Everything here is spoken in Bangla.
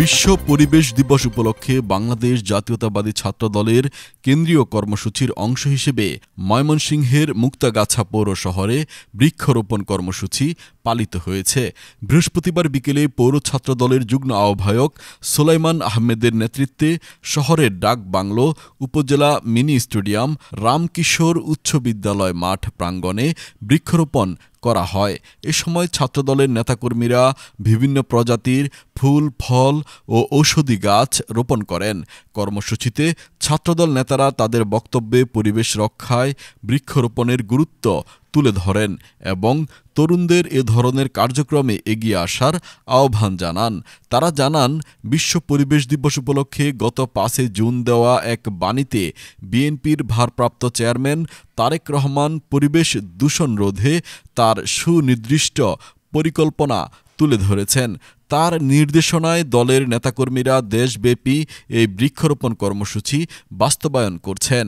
বিশ্ব পরিবেশ দিবস উপলক্ষে বাংলাদেশ জাতীয়তাবাদী ছাত্রদলের কেন্দ্রীয় কর্মসূচির অংশ হিসেবে ময়মনসিংহের মুক্তাগাছা পৌর শহরে বৃক্ষরোপণ কর্মসূচি পালিত হয়েছে। বৃহস্পতিবার বিকেলে পৌর ছাত্রদলের যুগ্ম আহ্বায়ক সোলাইমান আহমেদের নেতৃত্বে শহরের ডাক বাংলো, উপজেলা মিনি স্টেডিয়াম, রামকিশোর উচ্চ বিদ্যালয় মাঠ প্রাঙ্গণে বৃক্ষরোপণ করা হয়। এ সময় ছাত্রদলের নেতাকর্মীরা বিভিন্ন প্রজাতির ফুল, ফল ও ঔষধি গাছ রোপণ করেন। কর্মসূচিতে ছাত্রদল নেতারা তাদের বক্তব্যে পরিবেশ রক্ষায় বৃক্ষরোপণের গুরুত্ব তুলে ধরেন এবং তরুণদের এ ধরনের কার্যক্রমে এগিয়ে আসার আহ্বান জানান। তারা জানান, বিশ্ব পরিবেশ দিবস উপলক্ষে গত ৫ জুন দেওয়া এক বাণীতে বিএনপির ভারপ্রাপ্ত চেয়ারম্যান তারেক রহমান পরিবেশ দূষণ রোধে তার সুনির্দিষ্ট পরিকল্পনা তুলে ধরেছেন। তার নির্দেশনায় দলের নেতাকর্মীরা দেশব্যাপী এই বৃক্ষরোপণ কর্মসূচি বাস্তবায়ন করছেন।